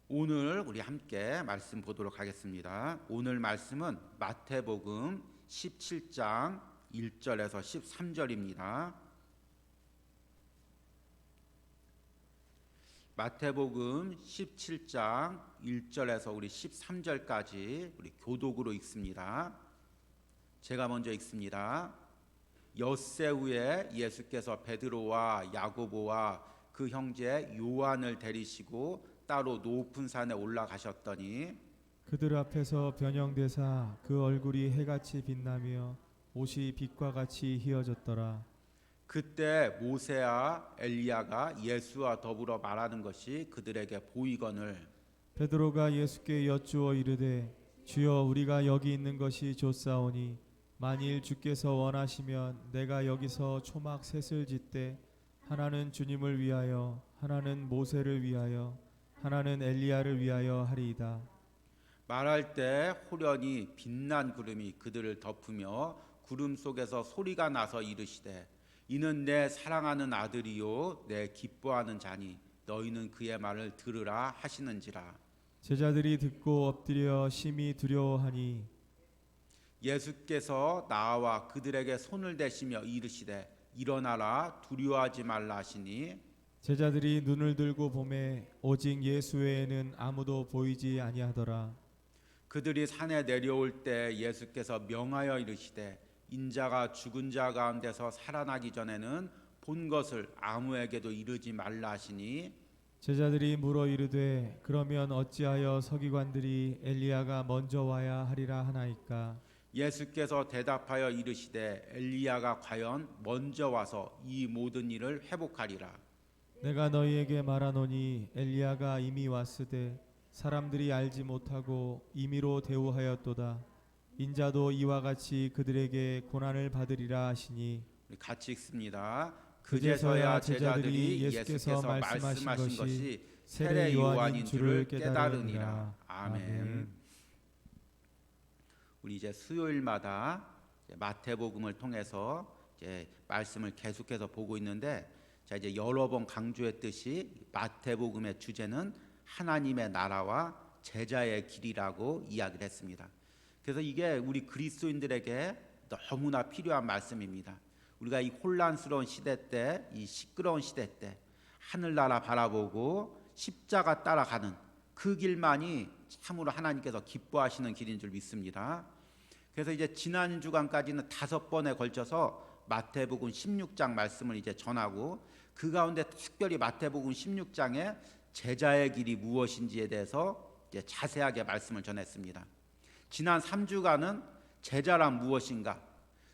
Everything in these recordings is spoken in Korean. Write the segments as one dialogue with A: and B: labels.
A: 오늘 우리 함께 말씀 보도록 하겠습니다. 오늘 말씀은 마태복음 17장 1절에서 13절입니다. 마태복음 17장 1절에서 우리 13절까지 우리 교독으로 읽습니다. 제가 먼저 읽습니다. 엿새 후에 예수께서 베드로와 야고보와 그 형제 요한을 데리시고 따로 높은 산에 올라가셨더니
B: 그들 앞에서 변형되사 그 얼굴이 해같이 빛나며 옷이 빛과 같이 희어졌더라.
A: 그때 모세와 엘리야가 예수와 더불어 말하는 것이 그들에게 보이거늘
B: 베드로가 예수께 여쭈어 이르되 주여 우리가 여기 있는 것이 좋사오니 만일 주께서 원하시면 내가 여기서 초막 셋을 짓되 하나는 주님을 위하여 하나는 모세를 위하여 하나는 엘리야를 위하여 하리이다.
A: 말할 때 호련히 빛난 구름이 그들을 덮으며 구름 속에서 소리가 나서 이르시되 이는 내 사랑하는 아들이요 내 기뻐하는 자니 너희는 그의 말을 들으라 하시는지라.
B: 제자들이 듣고 엎드려 심히 두려워하니
A: 예수께서 나와 그들에게 손을 대시며 이르시되 일어나라 두려워하지 말라 하시니
B: 제자들이 눈을 들고 보매 오직 예수 외에는 아무도 보이지 아니하더라.
A: 그들이 산에 내려올 때 예수께서 명하여 이르시되 인자가 죽은 자 가운데서 살아나기 전에는 본 것을 아무에게도 이르지 말라 하시니
B: 제자들이 물어 이르되 그러면 어찌하여 서기관들이 엘리야가 먼저 와야 하리라 하나이까.
A: 예수께서 대답하여 이르시되 엘리야가 과연 먼저 와서 이 모든 일을 회복하리라.
B: 내가 너희에게 말하노니 엘리야가 이미 왔으되 사람들이 알지 못하고 임의로 대우하였도다. 인자도 이와 같이 그들에게 고난을 받으리라 하시니
A: 우리 같이 읽습니다.
B: 그제서야 제자들이 예수께서 말씀하신 것이 세례 요한인 줄을 깨달으니라.
A: 아멘. 우리 이제 수요일마다 마태복음을 통해서 이제 말씀을 계속해서 보고 있는데, 자 이제 여러 번 강조했듯이 마태복음의 주제는 하나님의 나라와 제자의 길이라고 이야기를 했습니다. 그래서 이게 우리 그리스도인들에게 너무나 필요한 말씀입니다. 우리가 이 혼란스러운 시대 때, 이 시끄러운 시대 때 하늘나라 바라보고 십자가 따라가는 그 길만이 참으로 하나님께서 기뻐하시는 길인 줄 믿습니다. 그래서 이제 지난 주간까지는 5번에 걸쳐서 마태복음 16장 말씀을 이제 전하고, 그 가운데 특별히 마태복음 16장에 제자의 길이 무엇인지에 대해서 이제 자세하게 말씀을 전했습니다. 지난 3주간은 제자란 무엇인가,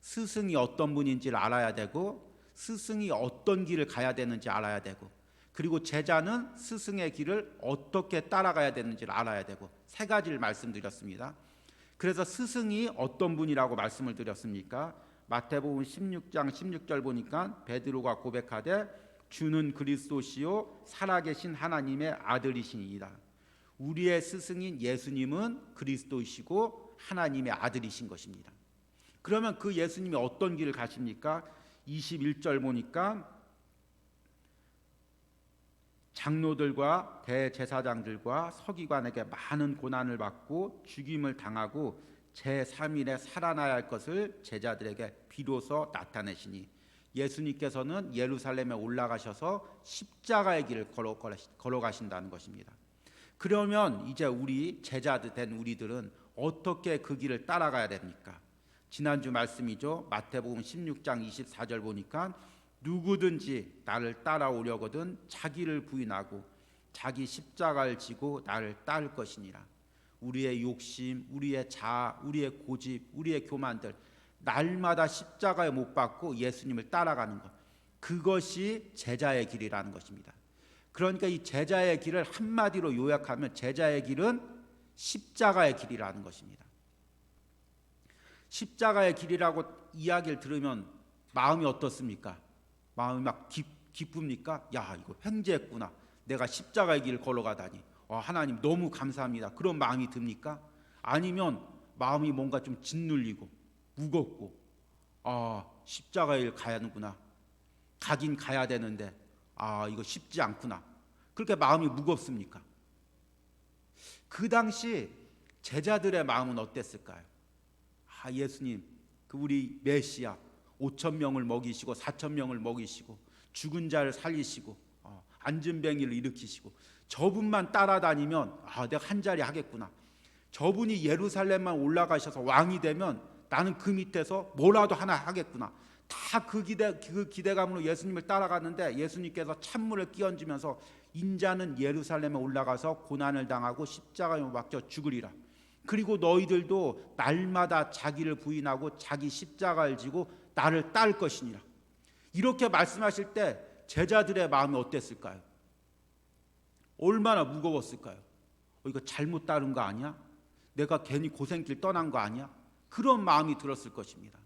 A: 스승이 어떤 분인지를 알아야 되고 스승이 어떤 길을 가야 되는지 알아야 되고, 그리고 제자는 스승의 길을 어떻게 따라가야 되는지를 알아야 되고, 3가지를 말씀드렸습니다. 그래서 스승이 어떤 분이라고 말씀을 드렸습니까? 마태복음 16장 16절 보니까 베드로가 고백하되 주는 그리스도시요 살아계신 하나님의 아들이시니이다. 우리의 스승인 예수님은 그리스도이시고 하나님의 아들이신 것입니다. 그러면 그 예수님이 어떤 길을 가십니까? 21절 보니까 장로들과 대제사장들과 서기관에게 많은 고난을 받고 죽임을 당하고 제3일에 살아나야 할 것을 제자들에게 비로소 나타내시니, 예수님께서는 예루살렘에 올라가셔서 십자가의 길을 걸어가신다는 것입니다. 그러면 이제 우리 제자들 된 우리들은 어떻게 그 길을 따라가야 됩니까? 지난주 말씀이죠. 마태복음 16장 24절 보니까 누구든지 나를 따라오려거든 자기를 부인하고 자기 십자가를 지고 나를 따를 것이니라. 우리의 욕심, 우리의 자아, 우리의 고집, 우리의 교만들 날마다 십자가에 못 박고 예수님을 따라가는 것, 그것이 제자의 길이라는 것입니다. 그러니까 이 제자의 길을 한마디로 요약하면 제자의 길은 십자가의 길이라는 것입니다. 십자가의 길이라고 이야기를 들으면 마음이 어떻습니까? 마음이 막 기쁩니까? 야, 이거 횡재했구나. 내가 십자가의 길을 걸어가다니. 하나님 너무 감사합니다. 그런 마음이 듭니까? 아니면 마음이 뭔가 좀 짓눌리고 무겁고, 십자가의 길 가야 하는구나. 가긴 가야 되는데 이거 쉽지 않구나. 그렇게 마음이 무겁습니까? 그 당시 제자들의 마음은 어땠을까요? 예수님, 그 우리 메시아 5천 명을 먹이시고 4천 명을 먹이시고 죽은 자를 살리시고 안진뱅이를 일으키시고 저분만 따라다니면 내가 한 자리 하겠구나. 저분이 예루살렘만 올라가셔서 왕이 되면 나는 그 밑에서 뭐라도 하나 하겠구나. 다 그 기대감으로 예수님을 따라갔는데 예수님께서 찬물을 끼얹으면서 인자는 예루살렘에 올라가서 고난을 당하고 십자가에 못 박혀 죽으리라. 그리고 너희들도 날마다 자기를 부인하고 자기 십자가를 지고 나를 따를 것이니라. 이렇게 말씀하실 때 제자들의 마음이 어땠을까요? 얼마나 무거웠을까요? 이거 잘못 따른 거 아니야? 내가 괜히 고생길 떠난 거 아니야? 그런 마음이 들었을 것입니다.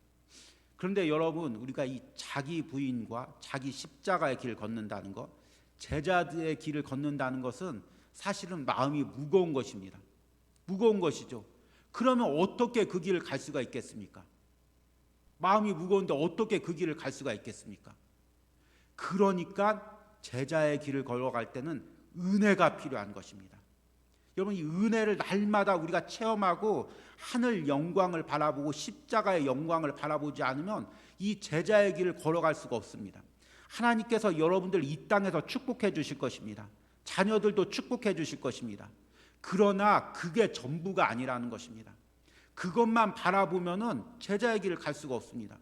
A: 그런데 여러분, 우리가 이 자기 부인과 자기 십자가의 길을 걷는다는 것, 제자들의 길을 걷는다는 것은 사실은 마음이 무거운 것입니다. 무거운 것이죠. 그러면 어떻게 그 길을 갈 수가 있겠습니까? 마음이 무거운데 어떻게 그 길을 갈 수가 있겠습니까? 그러니까 제자의 길을 걸어갈 때는 은혜가 필요한 것입니다. 여러분, 이 은혜를 날마다 우리가 체험하고 하늘 영광을 바라보고 십자가의 영광을 바라보지 않으면 이 제자의 길을 걸어갈 수가 없습니다. 하나님께서 여러분들 이 땅에서 축복해 주실 것입니다. 자녀들도 축복해 주실 것입니다. 그러나 그게 전부가 아니라는 것입니다. 그것만 바라보면은 제자의 길을 갈 수가 없습니다.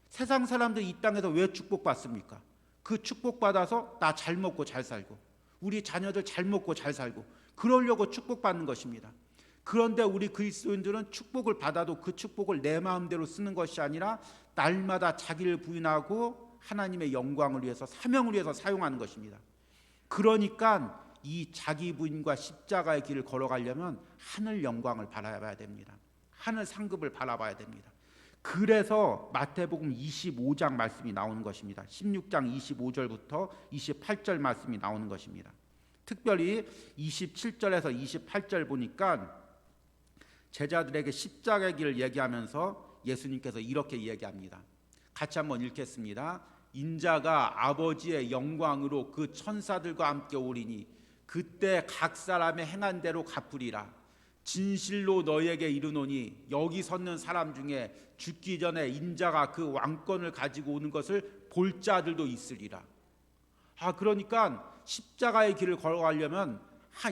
A: 세상 사람들이 이 땅에서 왜 축복받습니까? 그 축복받아서 나 잘 먹고 잘 살고 우리 자녀들 잘 먹고 잘 살고 그러려고 축복받는 것입니다. 그런데 우리 그리스도인들은 축복을 받아도 그 축복을 내 마음대로 쓰는 것이 아니라 날마다 자기를 부인하고 하나님의 영광을 위해서 사명을 위해서 사용하는 것입니다. 그러니까 이 자기 부인과 십자가의 길을 걸어가려면 하늘 영광을 바라봐야 됩니다. 하늘 상급을 바라봐야 됩니다. 그래서 마태복음 25장 말씀이 나오는 것입니다. 16장 25절부터 28절 말씀이 나오는 것입니다. 특별히 27절에서 28절 보니까 제자들에게 십자가의 길을 얘기하면서 예수님께서 이렇게 얘기합니다. 같이 한번 읽겠습니다. 인자가 아버지의 영광으로 그 천사들과 함께 오리니 그때 각 사람의 행한 대로 갚으리라. 진실로 너희에게 이르노니 여기 섰는 사람 중에 죽기 전에 인자가 그 왕권을 가지고 오는 것을 볼 자들도 있으리라. 그러니까 십자가의 길을 걸어가려면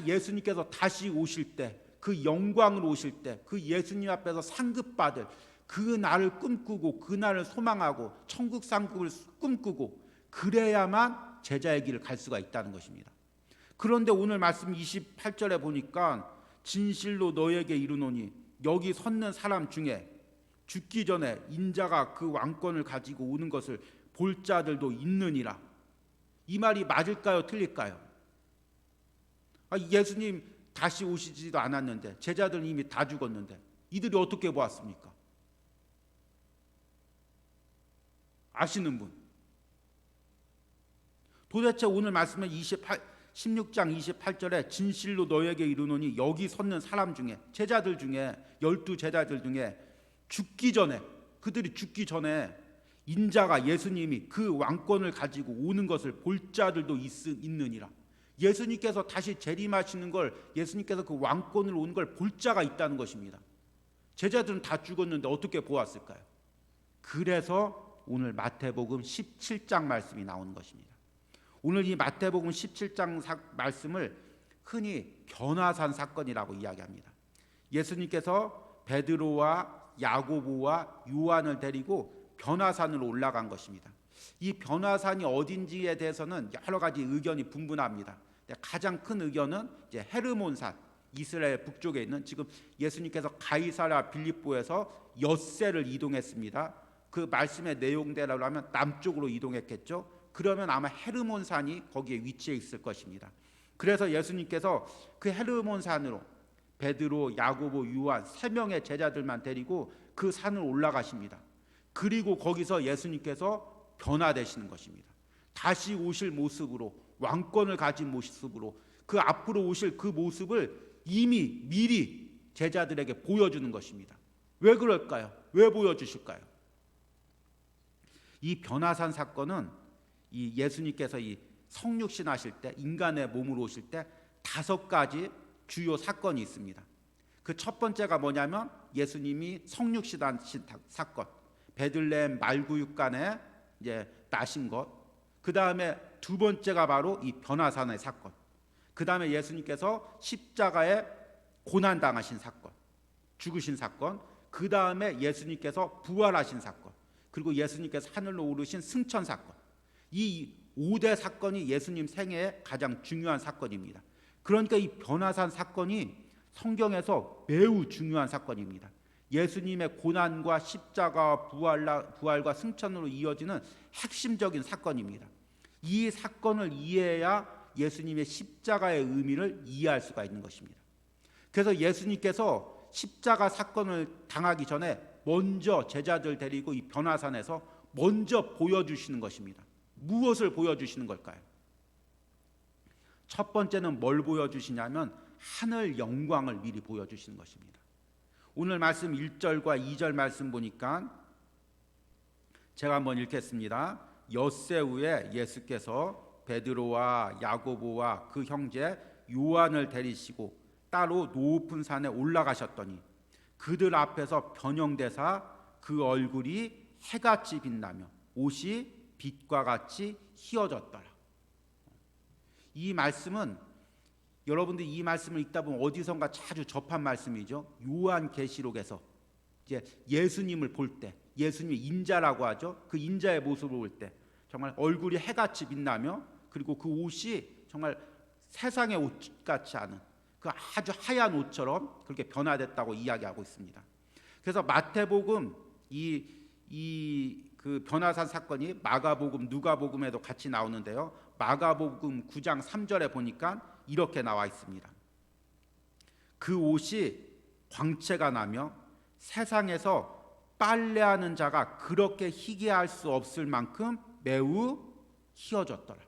A: 예수님께서 다시 오실 때, 그 영광으로 오실 때, 그 예수님 앞에서 상급받을 그 날을 꿈꾸고 그 날을 소망하고 천국 상급을 꿈꾸고 그래야만 제자의 길을 갈 수가 있다는 것입니다. 그런데 오늘 말씀 28절에 보니까 진실로 너에게 이르노니 여기 섰는 사람 중에 죽기 전에 인자가 그 왕권을 가지고 오는 것을 볼 자들도 있느니라. 이 말이 맞을까요? 틀릴까요? 예수님 다시 오시지도 않았는데 제자들은 이미 다 죽었는데 이들이 어떻게 보았습니까? 아시는 분? 도대체 오늘 말씀은 16장 28절에 진실로 너에게 이르노니 여기 섰는 사람 중에 제자들 중에 12제자들 중에 죽기 전에 그들이 죽기 전에 인자가 예수님이 그 왕권을 가지고 오는 것을 볼 자들도 있느니라. 예수님께서 다시 재림하시는 걸 예수님께서 그 왕권을 오는 걸 볼 자가 있다는 것입니다. 제자들은 다 죽었는데 어떻게 보았을까요? 그래서 오늘 마태복음 17장 말씀이 나오는 것입니다. 오늘 이 마태복음 17장 말씀을 흔히 변화산 사건이라고 이야기합니다. 예수님께서 베드로와 야고보와 요한을 데리고 변화산으로 올라간 것입니다. 이 변화산이 어딘지에 대해서는 여러 가지 의견이 분분합니다. 가장 큰 의견은 이제 헤르몬산, 이스라엘 북쪽에 있는 지금 예수님께서 가이사랴 빌립보에서 엿새를 이동했습니다. 그 말씀의 내용대로 하면 남쪽으로 이동했겠죠. 그러면 아마 헤르몬산이 거기에 위치해 있을 것입니다. 그래서 예수님께서 그 헤르몬산으로 베드로, 야고보, 요한 3명의 제자들만 데리고 그 산을 올라가십니다. 그리고 거기서 예수님께서 변화되시는 것입니다. 다시 오실 모습으로, 왕권을 가진 모습으로, 그 앞으로 오실 그 모습을 이미 미리 제자들에게 보여주는 것입니다. 왜 그럴까요? 왜 보여주실까요? 이 변화산 사건은 이 예수님께서 이 성육신 하실 때, 인간의 몸으로 오실 때 5가지 주요 사건이 있습니다. 그 첫 번째가 뭐냐면 예수님이 성육신하신 사건, 베들레헴 말구육간에 이제 나신 것. 그 다음에 두 번째가 바로 이 변화산의 사건. 그 다음에 예수님께서 십자가에 고난 당하신 사건, 죽으신 사건. 그 다음에 예수님께서 부활하신 사건, 그리고 예수님께서 하늘로 오르신 승천 사건. 이 5대 사건이 예수님 생애의 가장 중요한 사건입니다. 그러니까 이 변화산 사건이 성경에서 매우 중요한 사건입니다. 예수님의 고난과 십자가와 부활과 승천으로 이어지는 핵심적인 사건입니다. 이 사건을 이해해야 예수님의 십자가의 의미를 이해할 수가 있는 것입니다. 그래서 예수님께서 십자가 사건을 당하기 전에 먼저 제자들 데리고 이 변화산에서 먼저 보여주시는 것입니다. 무엇을 보여주시는 걸까요? 첫 번째는 뭘 보여주시냐면 하늘 영광을 미리 보여주시는 것입니다. 오늘 말씀 1절과 2절 말씀 보니까 제가 한번 읽겠습니다. 엿새 후에 예수께서 베드로와 야고보와 그 형제 요한을 데리시고 따로 높은 산에 올라가셨더니 그들 앞에서 변형되사 그 얼굴이 해같이 빛나며 옷이 빛과 같이 희어졌더라. 이 말씀은 여러분들이 이 말씀을 읽다 보면 어디선가 자주 접한 말씀이죠. 요한계시록에서 이제 예수님을 볼 때, 예수님의 인자라고 하죠. 그 인자의 모습을 볼 때 정말 얼굴이 해같이 빛나며 그리고 그 옷이 정말 세상의 옷 같지 않은 그 아주 하얀 옷처럼 그렇게 변화됐다고 이야기하고 있습니다. 그래서 마태복음 그 변화산 사건이 마가복음, 누가복음에도 같이 나오는데요. 마가복음 9장 3절에 보니까 이렇게 나와 있습니다. 그 옷이 광채가 나며 세상에서 빨래하는 자가 그렇게 희게할 수 없을 만큼 매우 희어졌더라.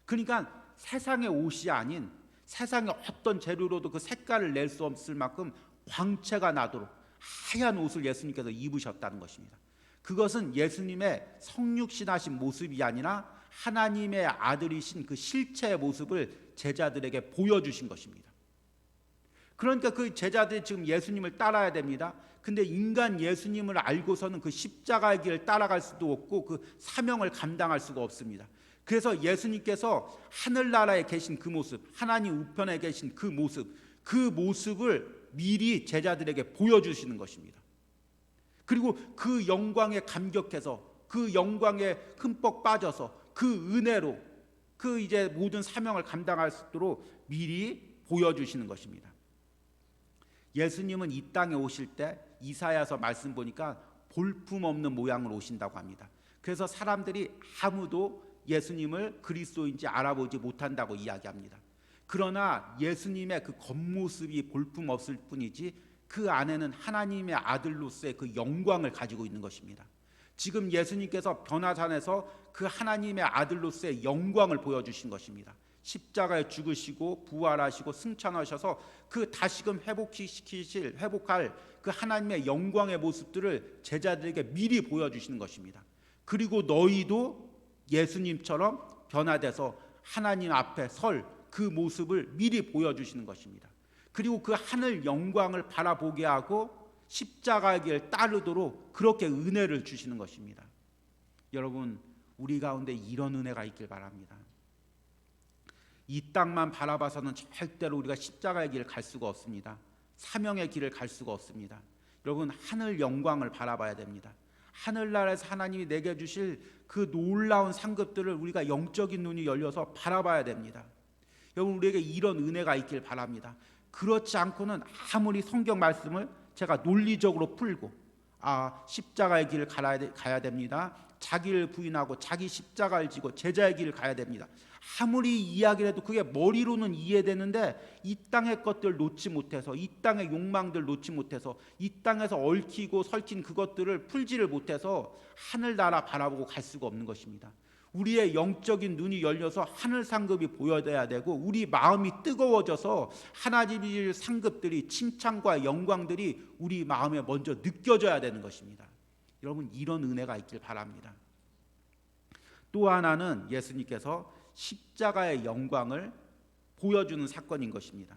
A: 그러니까 세상의 옷이 아닌 세상의 어떤 재료로도 그 색깔을 낼 수 없을 만큼 광채가 나도록 하얀 옷을 예수님께서 입으셨다는 것입니다. 그것은 예수님의 성육신하신 모습이 아니라 하나님의 아들이신 그 실체의 모습을 제자들에게 보여주신 것입니다. 그러니까 그 제자들이 지금 예수님을 따라야 됩니다. 근데 인간 예수님을 알고서는 그 십자가의 길을 따라갈 수도 없고 그 사명을 감당할 수가 없습니다. 그래서 예수님께서 하늘나라에 계신 그 모습, 하나님 우편에 계신 그 모습을 미리 제자들에게 보여주시는 것입니다. 그리고 그 영광에 감격해서 그 영광에 흠뻑 빠져서 그 은혜로 그 이제 모든 사명을 감당할 수 있도록 미리 보여주시는 것입니다. 예수님은 이 땅에 오실 때 이사야서 말씀 보니까 볼품없는 모양으로 오신다고 합니다. 그래서 사람들이 아무도 예수님을 그리스도인지 알아보지 못한다고 이야기합니다. 그러나 예수님의 그 겉모습이 볼품없을 뿐이지 그 안에는 하나님의 아들로서의 그 영광을 가지고 있는 것입니다. 지금 예수님께서 변화산에서 그 하나님의 아들로서의 영광을 보여주신 것입니다. 십자가에 죽으시고 부활하시고 승천하셔서 그 다시금 회복할 그 하나님의 영광의 모습들을 제자들에게 미리 보여주시는 것입니다. 그리고 너희도 예수님처럼 변화돼서 하나님 앞에 설 그 모습을 미리 보여주시는 것입니다. 그리고 그 하늘 영광을 바라보게 하고 십자가의 길을 따르도록 그렇게 은혜를 주시는 것입니다. 여러분, 우리 가운데 이런 은혜가 있길 바랍니다. 이 땅만 바라봐서는 절대로 우리가 십자가의 길을 갈 수가 없습니다. 사명의 길을 갈 수가 없습니다. 여러분, 하늘 영광을 바라봐야 됩니다. 하늘나라에서 하나님이 내게 주실 그 놀라운 상급들을 우리가 영적인 눈이 열려서 바라봐야 됩니다. 여러분, 우리에게 이런 은혜가 있길 바랍니다. 그렇지 않고는 아무리 성경 말씀을 제가 논리적으로 풀고 십자가의 길을 가야 됩니다. 자기를 부인하고 자기 십자가를 지고 제자의 길을 가야 됩니다. 아무리 이야기를 해도 그게 머리로는 이해되는데 이 땅의 것들 놓지 못해서, 이 땅의 욕망들 놓지 못해서, 이 땅에서 얽히고 설킨 그것들을 풀지를 못해서 하늘나라 바라보고 갈 수가 없는 것입니다. 우리의 영적인 눈이 열려서 하늘 상급이 보여야 되고 우리 마음이 뜨거워져서 하나님의 상급들이, 칭찬과 영광들이 우리 마음에 먼저 느껴져야 되는 것입니다. 여러분, 이런 은혜가 있길 바랍니다. 또 하나는 예수님께서 십자가의 영광을 보여주는 사건인 것입니다.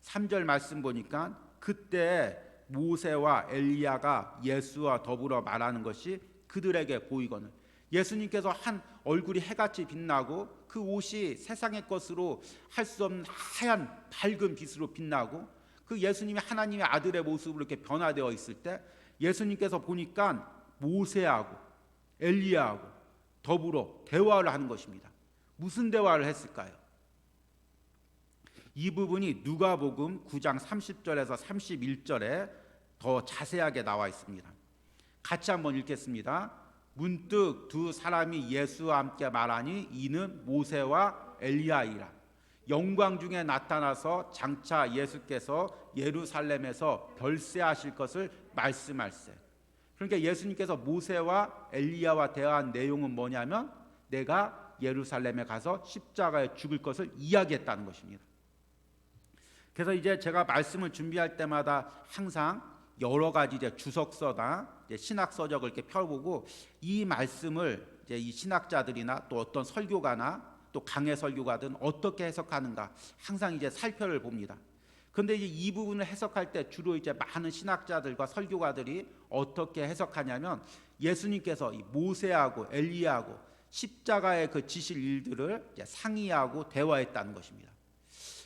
A: 3절 말씀 보니까 그때 모세와 엘리야가 예수와 더불어 말하는 것이 그들에게 보이거늘. 예수님께서 한 얼굴이 해같이 빛나고 그 옷이 세상의 것으로 할 수 없는 하얀 밝은 빛으로 빛나고 그 예수님이 하나님의 아들의 모습으로 이렇게 변화되어 있을 때 예수님께서 보니까 모세하고 엘리야하고 더불어 대화를 하는 것입니다. 무슨 대화를 했을까요? 이 부분이 누가복음 9장 30절에서 31절에 더 자세하게 나와 있습니다. 같이 한번 읽겠습니다. 문득 두 사람이 예수와 함께 말하니 이는 모세와 엘리야이라. 영광 중에 나타나서 장차 예수께서 예루살렘에서 별세하실 것을 말씀할세. 그러니까 예수님께서 모세와 엘리야와 대화한 내용은 뭐냐면 내가 예루살렘에 가서 십자가에 죽을 것을 이야기했다는 것입니다. 그래서 이제 제가 말씀을 준비할 때마다 항상 여러 가지 이제 주석서나 이제 신학서적을 이렇게 펴보고 이 말씀을 이제 이 신학자들이나 또 어떤 설교가나 또 강해 설교가든 어떻게 해석하는가 항상 이제 살펴를 봅니다. 그런데 이제 이 부분을 해석할 때 주로 이제 많은 신학자들과 설교가들이 어떻게 해석하냐면 예수님께서 이 모세하고 엘리야하고 십자가에 그 지실 일들을 이제 상의하고 대화했다는 것입니다.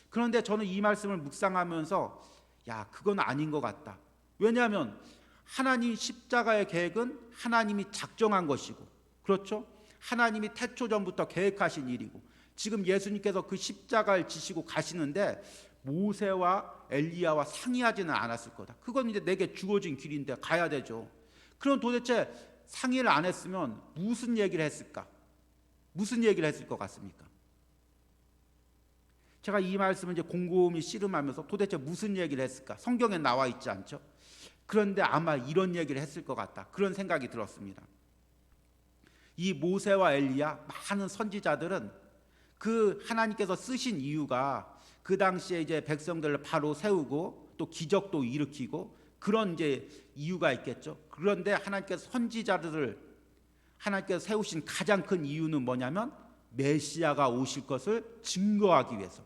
A: 그런데 저는 이 말씀을 묵상하면서 야, 그건 아닌 것 같다. 왜냐하면 하나님 십자가의 계획은 하나님이 작정한 것이고, 그렇죠? 하나님이 태초 전부터 계획하신 일이고, 지금 예수님께서 그 십자가를 지시고 가시는데 모세와 엘리야와 상의하지는 않았을 거다. 그건 이제 내게 주어진 길인데 가야 되죠. 그럼 도대체 상의를 안 했으면 무슨 얘기를 했을까? 무슨 얘기를 했을 것 같습니까? 제가 이 말씀을 이제 곰곰이 씨름하면서 도대체 무슨 얘기를 했을까? 성경에 나와 있지 않죠? 그런데 아마 이런 얘기를 했을 것 같다. 그런 생각이 들었습니다. 이 모세와 엘리야 많은 선지자들은 그 하나님께서 쓰신 이유가 그 당시에 이제 백성들을 바로 세우고 또 기적도 일으키고 그런 이제 이유가 있겠죠. 그런데 하나님께서 선지자들을 하나님께서 세우신 가장 큰 이유는 뭐냐면 메시아가 오실 것을 증거하기 위해서,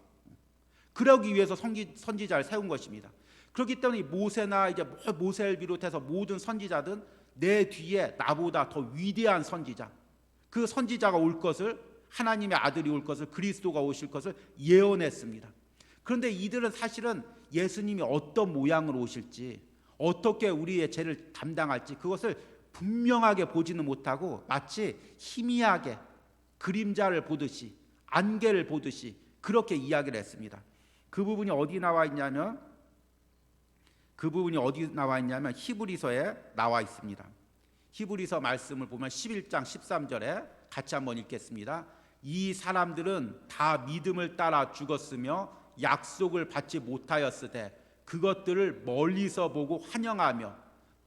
A: 그러기 위해서 선지자를 세운 것입니다. 그렇기 때문에 모세나 이제 모세를 비롯해서 모든 선지자들은 내 뒤에 나보다 더 위대한 선지자, 그 선지자가 올 것을, 하나님의 아들이 올 것을, 그리스도가 오실 것을 예언했습니다. 그런데 이들은 사실은 예수님이 어떤 모양으로 오실지, 어떻게 우리의 죄를 담당할지 그것을 분명하게 보지는 못하고 마치 희미하게 그림자를 보듯이, 안개를 보듯이 그렇게 이야기를 했습니다. 그 부분이 어디 나와 있냐면 히브리서에 나와 있습니다. 히브리서 말씀을 보면 11장 13절에 같이 한번 읽겠습니다. 이 사람들은 다 믿음을 따라 죽었으며 약속을 받지 못하였으되 그것들을 멀리서 보고 환영하며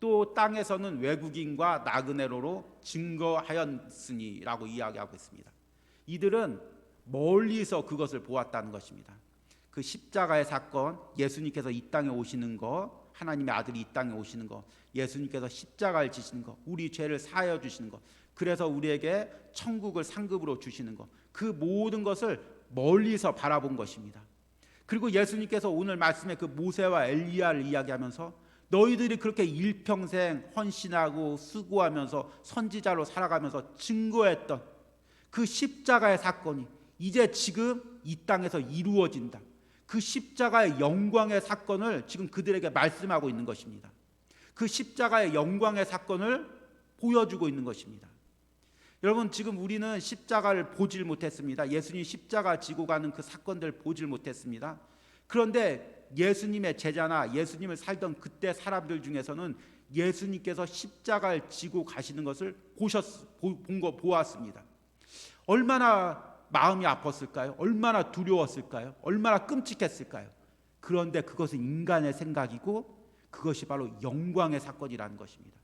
A: 또 땅에서는 외국인과 나그네로로 증거하였으니라고 이야기하고 있습니다. 이들은 멀리서 그것을 보았다는 것입니다. 그 십자가의 사건, 예수님께서 이 땅에 오시는 것, 하나님의 아들이 이 땅에 오시는 것, 예수님께서 십자가를 지시는 것, 우리 죄를 사하여 주시는 것, 그래서 우리에게 천국을 상급으로 주시는 것, 그 모든 것을 멀리서 바라본 것입니다. 그리고 예수님께서 오늘 말씀에 그 모세와 엘리야를 이야기하면서 너희들이 그렇게 일평생 헌신하고 수고하면서 선지자로 살아가면서 증거했던 그 십자가의 사건이 이제 지금 이 땅에서 이루어진다. 그 십자가의 영광의 사건을 지금 그들에게 말씀하고 있는 것입니다. 그 십자가의 영광의 사건을 보여주고 있는 것입니다. 여러분, 지금 우리는 십자가를 보질 못했습니다. 예수님 십자가 지고 가는 그 사건들을 보질 못했습니다. 그런데 예수님의 제자나 예수님을 살던 그때 사람들 중에서는 예수님께서 십자가를 지고 가시는 것을 보았습니다. 얼마나 마음이 아팠을까요? 얼마나 두려웠을까요? 얼마나 끔찍했을까요? 그런데 그것은 인간의 생각이고 그것이 바로 영광의 사건이라는 것입니다.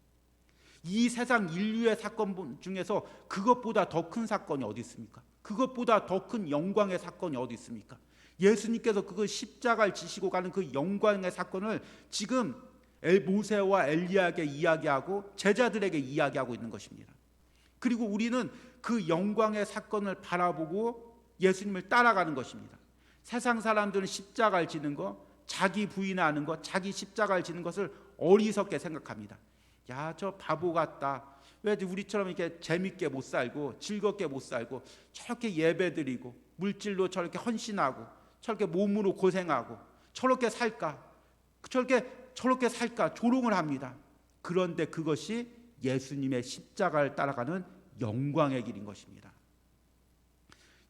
A: 이 세상 인류의 사건 중에서 그것보다 더 큰 사건이 어디 있습니까? 그것보다 더 큰 영광의 사건이 어디 있습니까? 예수님께서 그 십자가를 지시고 가는 그 영광의 사건을 지금 모세와 엘리야에게 이야기하고 제자들에게 이야기하고 있는 것입니다. 그리고 우리는 그 영광의 사건을 바라보고 예수님을 따라가는 것입니다. 세상 사람들은 십자가를 지는 거, 자기 부인하는 것, 자기 십자가를 지는 것을 어리석게 생각합니다. 야, 저 바보 같다. 왜 우리처럼 이렇게 재밌게 못 살고 즐겁게 못 살고 저렇게 예배드리고 물질로 저렇게 헌신하고 저렇게 몸으로 고생하고 저렇게 살까? 저렇게 살까? 조롱을 합니다. 그런데 그것이 예수님의 십자가를 따라가는 영광의 길인 것입니다.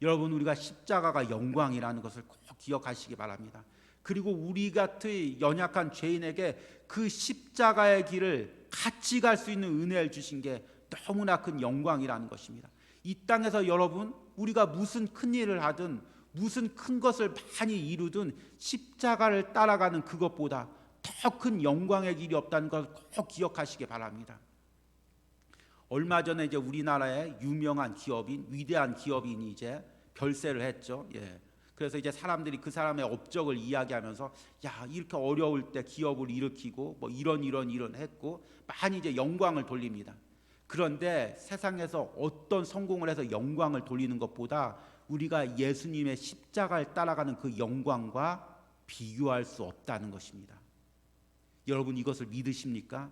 A: 여러분, 우리가 십자가가 영광이라는 것을 꼭 기억하시기 바랍니다. 그리고 우리 같은 연약한 죄인에게 그 십자가의 길을 같이 갈 수 있는 은혜를 주신 게 너무나 큰 영광이라는 것입니다. 이 땅에서 여러분, 우리가 무슨 큰 일을 하든 무슨 큰 것을 많이 이루든 십자가를 따라가는 그것보다 더 큰 영광의 길이 없다는 것을 꼭 기억하시기 바랍니다. 얼마 전에 이제 우리나라의 유명한 기업인, 위대한 기업인이 이제 별세를 했죠. 예. 그래서 이제 사람들이 그 사람의 업적을 이야기하면서 야, 이렇게 어려울 때 기업을 일으키고 뭐 이런 했고 많이 이제 영광을 돌립니다. 그런데 세상에서 어떤 성공을 해서 영광을 돌리는 것보다 우리가 예수님의 십자가를 따라가는 그 영광과 비교할 수 없다는 것입니다. 여러분, 이것을 믿으십니까?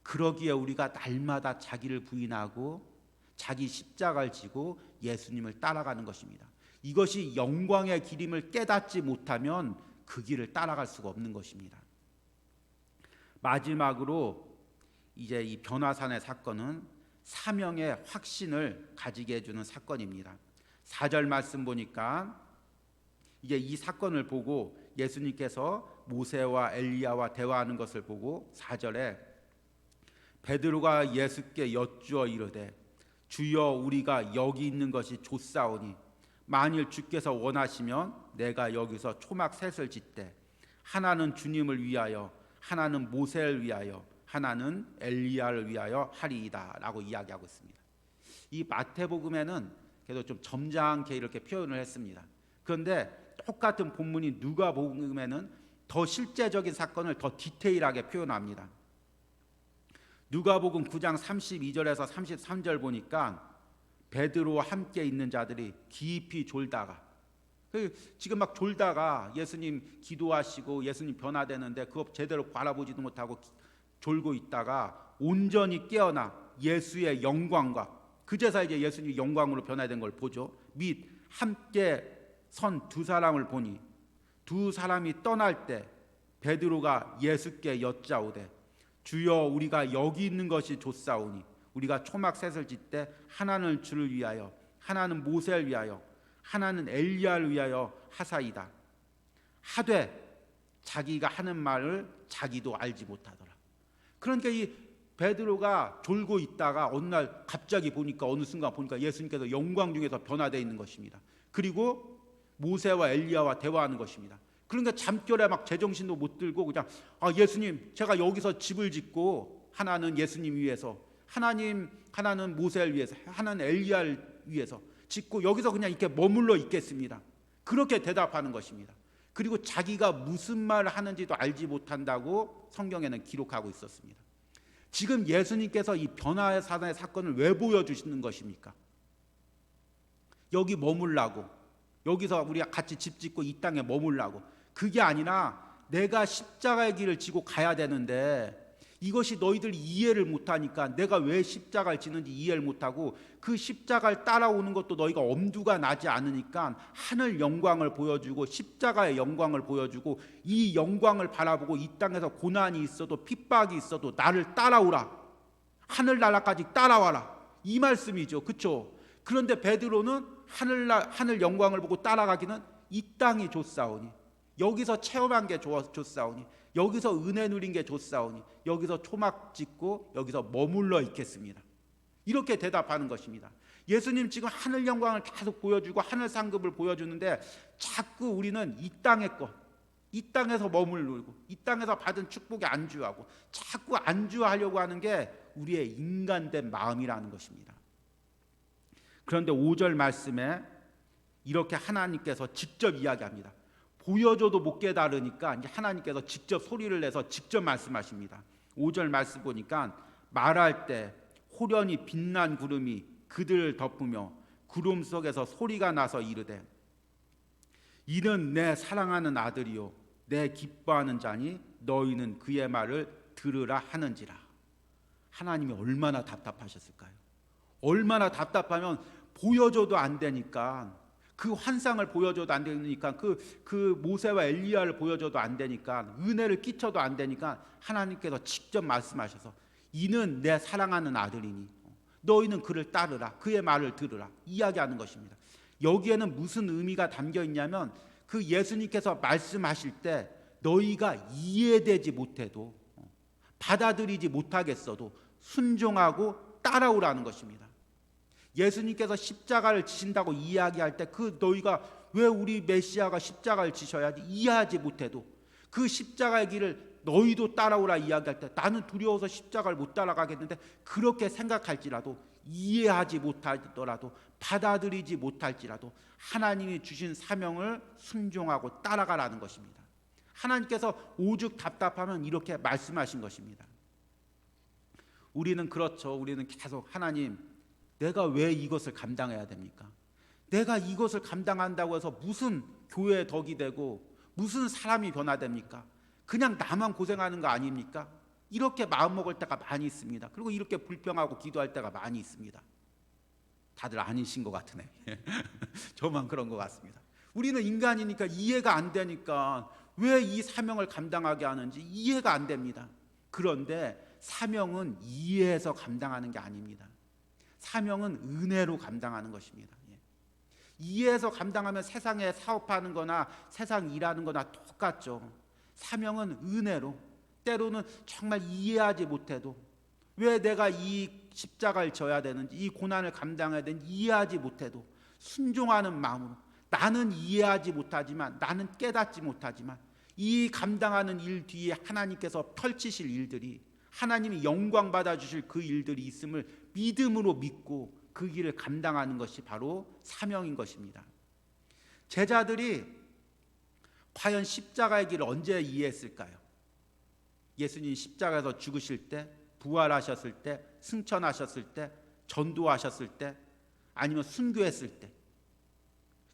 A: 그러기에 우리가 날마다 자기를 부인하고 자기 십자가를 지고 예수님을 따라가는 것입니다. 이것이 영광의 길임을 깨닫지 못하면 그 길을 따라갈 수가 없는 것입니다. 마지막으로 이제 이 변화산의 사건은 사명의 확신을 가지게 해주는 사건입니다. 4절 말씀 보니까 이제 이 사건을 보고 예수님께서 모세와 엘리야와 대화하는 것을 보고 4절에 베드로가 예수께 여쭈어 이르되 주여, 우리가 여기 있는 것이 좋사오니 만일 주께서 원하시면 내가 여기서 초막 셋을 짓되 하나는 주님을 위하여, 하나는 모세를 위하여, 하나는 엘리야를 위하여 하리이다 라고 이야기하고 있습니다. 이 마태복음에는 그래도 좀 점잖게 이렇게 표현을 했습니다. 그런데 똑같은 본문이 누가복음에는 더 실제적인 사건을 더 디테일하게 표현합니다. 누가복음 9장 32절에서 33절 보니까 베드로와 함께 있는 자들이 깊이 졸다가, 지금 막 졸다가 예수님 기도하시고 예수님 변화되는데 그거 제대로 바라보지도 못하고 졸고 있다가 온전히 깨어나 예수의 영광과, 그제서 이제 예수님 영광으로 변화된 걸 보죠. 및 함께 선 두 사람을 보니 두 사람이 떠날 때 베드로가 예수께 여짜오되 주여, 우리가 여기 있는 것이 좋사오니 우리가 초막 셋을 짓되 하나는 주를 위하여, 하나는 모세를 위하여, 하나는 엘리야를 위하여 하사이다 하되 자기가 하는 말을 자기도 알지 못하더라. 그러니까 이 베드로가 졸고 있다가 어느 날 갑자기 보니까, 어느 순간 보니까 예수님께서 영광 중에서 변화되어 있는 것입니다. 그리고 모세와 엘리야와 대화하는 것입니다. 그러니까 잠결에 막 제정신도 못 들고 그냥 예수님, 제가 여기서 집을 짓고 하나는 예수님 위해서, 하나는 모세를 위해서, 하나는 엘리야를 위해서 짓고 여기서 그냥 이렇게 머물러 있겠습니다. 그렇게 대답하는 것입니다. 그리고 자기가 무슨 말을 하는지도 알지 못한다고 성경에는 기록하고 있었습니다. 지금 예수님께서 이 변화의 사건을 왜 보여주시는 것입니까? 여기 머물라고, 여기서 우리가 같이 집 짓고 이 땅에 머물라고. 그게 아니라 내가 십자가의 길을 지고 가야 되는데 이것이 너희들 이해를 못하니까, 내가 왜 십자가를 지는지 이해를 못하고 그 십자가를 따라오는 것도 너희가 엄두가 나지 않으니까 하늘 영광을 보여주고 십자가의 영광을 보여주고 이 영광을 바라보고 이 땅에서 고난이 있어도 핍박이 있어도 나를 따라오라, 하늘나라까지 따라와라, 이 말씀이죠. 그렇죠? 그런데 베드로는 하늘 영광을 보고 따라가기는 이 땅이 좋사오니, 여기서 체험한 게 좋사오니, 여기서 은혜 누린 게 좋사오니, 여기서 초막 짓고 여기서 머물러 있겠습니다. 이렇게 대답하는 것입니다. 예수님 지금 하늘 영광을 계속 보여주고 하늘 상급을 보여주는데 자꾸 우리는 이 땅의 것, 이 땅에서 머물고 이 땅에서 받은 축복에 안주하고 자꾸 안주하려고 하는 게 우리의 인간된 마음이라는 것입니다. 그런데 5절 말씀에 이렇게 하나님께서 직접 이야기합니다. 보여줘도 못 깨달으니까 이제 하나님께서 직접 소리를 내서 직접 말씀하십니다. 5절 말씀 보니까 말할 때 호련히 빛난 구름이 그들을 덮으며 구름 속에서 소리가 나서 이르되 이는 내 사랑하는 아들이요 내 기뻐하는 자니 너희는 그의 말을 들으라 하는지라. 하나님이 얼마나 답답하셨을까요? 얼마나 답답하면 보여줘도 안 되니까, 그 환상을 보여줘도 안 되니까, 그 모세와 엘리야를 보여줘도 안 되니까, 은혜를 끼쳐도 안 되니까 하나님께서 직접 말씀하셔서 이는 내 사랑하는 아들이니 너희는 그를 따르라, 그의 말을 들으라 이야기하는 것입니다. 여기에는 무슨 의미가 담겨 있냐면, 그 예수님께서 말씀하실 때 너희가 이해되지 못해도, 받아들이지 못하겠어도 순종하고 따라오라는 것입니다. 예수님께서 십자가를 지신다고 이야기할 때 그 너희가 왜 우리 메시아가 십자가를 지셔야지 이해하지 못해도 그 십자가의 길을 너희도 따라오라 이야기할 때 나는 두려워서 십자가를 못 따라가겠는데, 그렇게 생각할지라도, 이해하지 못하더라도, 받아들이지 못할지라도 하나님이 주신 사명을 순종하고 따라가라는 것입니다. 하나님께서 오죽 답답하면 이렇게 말씀하신 것입니다. 우리는 그렇죠. 우리는 계속 하나님, 내가 왜 이것을 감당해야 됩니까? 내가 이것을 감당한다고 해서 무슨 교회의 덕이 되고 무슨 사람이 변화됩니까? 그냥 나만 고생하는 거 아닙니까? 이렇게 마음먹을 때가 많이 있습니다. 그리고 이렇게 불평하고 기도할 때가 많이 있습니다. 다들 아니신 것 같으네. 저만 그런 것 같습니다. 우리는 인간이니까 이해가 안 되니까 왜 이 사명을 감당하게 하는지 이해가 안 됩니다. 그런데 사명은 이해해서 감당하는 게 아닙니다. 사명은 은혜로 감당하는 것입니다. 이해해서 감당하면 세상에 사업하는 거나 세상 일하는 거나 똑같죠. 사명은 은혜로, 때로는 정말 이해하지 못해도 왜 내가 이 십자가를 져야 되는지, 이 고난을 감당해야 되는지 이해하지 못해도 순종하는 마음으로, 나는 이해하지 못하지만, 나는 깨닫지 못하지만 이 감당하는 일 뒤에 하나님께서 펼치실 일들이, 하나님이 영광 받아주실 그 일들이 있음을 믿음으로 믿고 그 길을 감당하는 것이 바로 사명인 것입니다. 제자들이 과연 십자가의 길을 언제 이해했을까요? 예수님이 십자가에서 죽으실 때, 부활하셨을 때, 승천하셨을 때, 전도하셨을 때, 아니면 순교했을 때,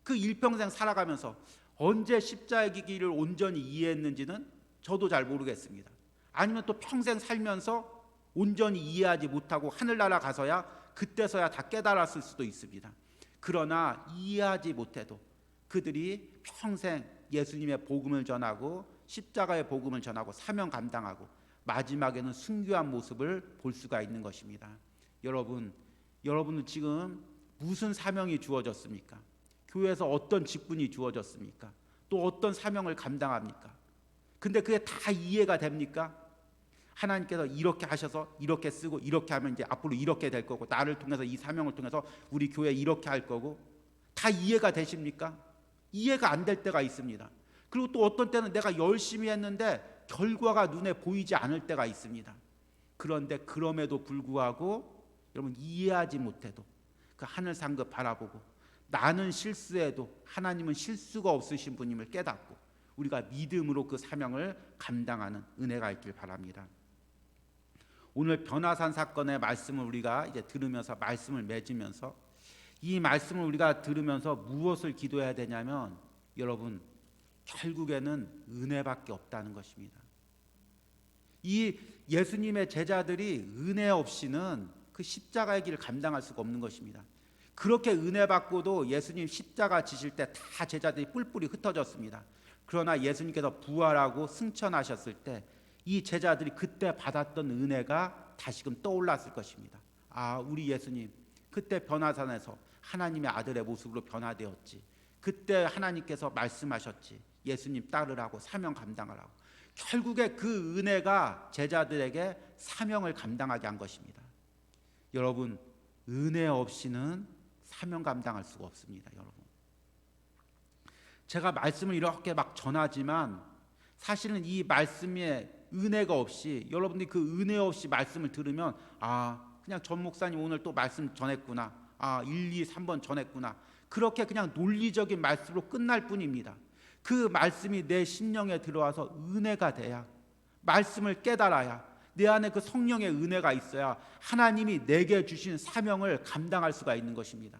A: 그 일평생 살아가면서 언제 십자가의 길을 온전히 이해했는지는 저도 잘 모르겠습니다. 아니면 또 평생 살면서 온전히 이해하지 못하고 하늘나라 가서야, 그때서야 다 깨달았을 수도 있습니다. 그러나 이해하지 못해도 그들이 평생 예수님의 복음을 전하고 십자가의 복음을 전하고 사명 감당하고 마지막에는 순교한 모습을 볼 수가 있는 것입니다. 여러분은 지금 무슨 사명이 주어졌습니까? 교회에서 어떤 직분이 주어졌습니까? 또 어떤 사명을 감당합니까? 근데 그게 다 이해가 됩니까? 하나님께서 이렇게 하셔서 이렇게 쓰고 이렇게 하면 이제 앞으로 이렇게 될 거고, 나를 통해서 이 사명을 통해서 우리 교회 이렇게 할 거고, 다 이해가 되십니까? 이해가 안 될 때가 있습니다. 그리고 또 어떤 때는 내가 열심히 했는데 결과가 눈에 보이지 않을 때가 있습니다. 그런데 그럼에도 불구하고 여러분, 이해하지 못해도 그 하늘 상급 바라보고 나는 실수해도 하나님은 실수가 없으신 분임을 깨닫고 우리가 믿음으로 그 사명을 감당하는 은혜가 있길 바랍니다. 오늘 변화산 사건의 말씀을 우리가 이제 들으면서, 말씀을 맺으면서, 이 말씀을 우리가 들으면서 무엇을 기도해야 되냐면, 여러분, 결국에는 은혜밖에 없다는 것입니다. 이 예수님의 제자들이 은혜 없이는 그 십자가의 길을 감당할 수가 없는 것입니다. 그렇게 은혜 받고도 예수님 십자가 지실 때 다 제자들이 뿔뿔이 흩어졌습니다. 그러나 예수님께서 부활하고 승천하셨을 때 이 제자들이 그때 받았던 은혜가 다시금 떠올랐을 것입니다. 아, 우리 예수님 그때 변화산에서 하나님의 아들의 모습으로 변화되었지. 그때 하나님께서 말씀하셨지. 예수님 따르라고, 사명 감당하라고. 결국에 그 은혜가 제자들에게 사명을 감당하게 한 것입니다. 여러분, 은혜 없이는 사명 감당할 수가 없습니다. 여러분, 제가 말씀을 이렇게 막 전하지만 사실은 이 말씀에 은혜가 없이, 여러분들이 그 은혜 없이 말씀을 들으면, 아, 그냥 전 목사님 오늘 또 말씀 전했구나, 아, 1, 2, 3번 전했구나, 그렇게 그냥 논리적인 말씀으로 끝날 뿐입니다. 그 말씀이 내 심령에 들어와서 은혜가 돼야, 말씀을 깨달아야, 내 안에 그 성령의 은혜가 있어야 하나님이 내게 주신 사명을 감당할 수가 있는 것입니다.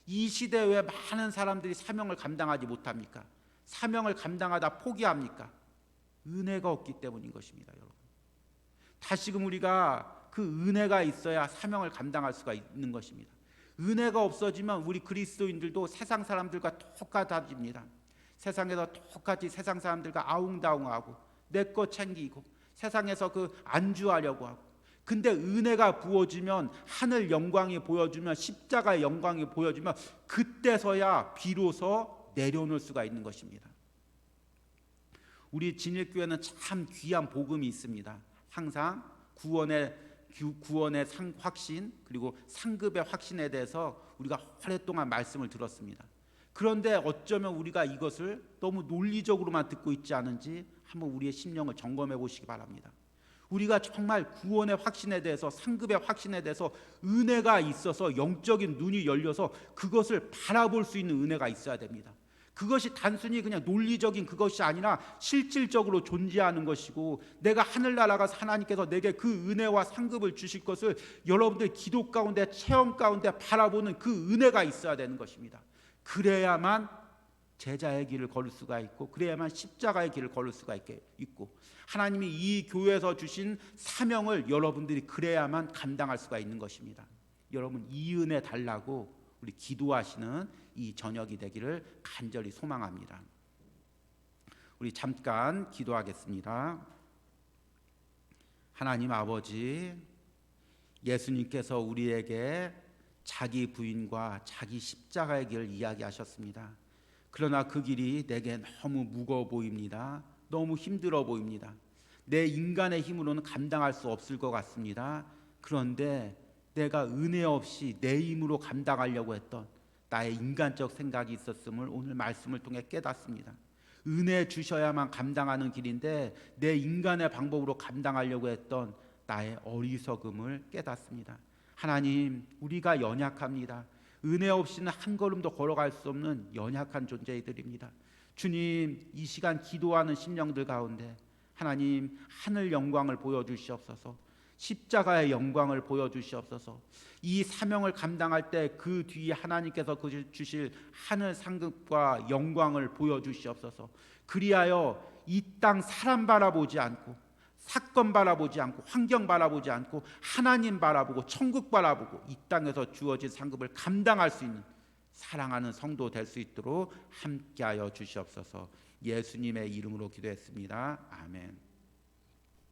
A: 이 시대에 왜 많은 사람들이 사명을 감당하지 못합니까? 사명을 감당하다 포기합니까? 은혜가 없기 때문인 것입니다, 여러분. 다시금 우리가 그 은혜가 있어야 사명을 감당할 수가 있는 것입니다. 은혜가 없어지면 우리 그리스도인들도 세상 사람들과 똑같아집니다. 세상에서 똑같이 세상 사람들과 아웅다웅하고 내 것 챙기고 세상에서 그 안주하려고 하고, 근데 은혜가 부어지면, 하늘 영광이 보여주면, 십자가의 영광이 보여주면 그때서야 비로소 내려놓을 수가 있는 것입니다. 우리 진일교회는 참 귀한 복음이 있습니다. 항상 구원의 확신, 그리고 상급의 확신에 대해서 우리가 오랫동안 말씀을 들었습니다. 그런데 어쩌면 우리가 이것을 너무 논리적으로만 듣고 있지 않은지 한번 우리의 심령을 점검해 보시기 바랍니다. 우리가 정말 구원의 확신에 대해서, 상급의 확신에 대해서 은혜가 있어서 영적인 눈이 열려서 그것을 바라볼 수 있는 은혜가 있어야 됩니다. 그것이 단순히 그냥 논리적인 그것이 아니라 실질적으로 존재하는 것이고, 내가 하늘나라 가서 하나님께서 내게 그 은혜와 상급을 주실 것을 여러분들 기도 가운데, 체험 가운데 바라보는 그 은혜가 있어야 되는 것입니다. 그래야만 제자의 길을 걸을 수가 있고, 그래야만 십자가의 길을 걸을 수가 있고, 하나님이 이 교회에서 주신 사명을 여러분들이 그래야만 감당할 수가 있는 것입니다. 여러분, 이 은혜 달라고 우리 기도하시는 이 저녁이 되기를 간절히 소망합니다. 우리 잠깐 기도하겠습니다. 하나님 아버지, 예수님께서 우리에게 자기 부인과 자기 십자가의 길을 이야기하셨습니다. 그러나 그 길이 내게 너무 무거워 보입니다. 너무 힘들어 보입니다. 내 인간의 힘으로는 감당할 수 없을 것 같습니다. 그런데 내가 은혜 없이 내 힘으로 감당하려고 했던 나의 인간적 생각이 있었음을 오늘 말씀을 통해 깨닫습니다. 은혜 주셔야만 감당하는 길인데 내 인간의 방법으로 감당하려고 했던 나의 어리석음을 깨닫습니다. 하나님, 우리가 연약합니다. 은혜 없이는 한 걸음도 걸어갈 수 없는 연약한 존재들입니다. 주님, 이 시간 기도하는 심령들 가운데 하나님, 하늘 영광을 보여주시옵소서. 십자가의 영광을 보여주시옵소서. 이 사명을 감당할 때 그 뒤에 하나님께서 주실 하늘 상급과 영광을 보여주시옵소서. 그리하여 이 땅 사람 바라보지 않고, 사건 바라보지 않고, 환경 바라보지 않고 하나님 바라보고 천국 바라보고 이 땅에서 주어진 상급을 감당할 수 있는 사랑하는 성도 될 수 있도록 함께하여 주시옵소서. 예수님의 이름으로 기도했습니다. 아멘.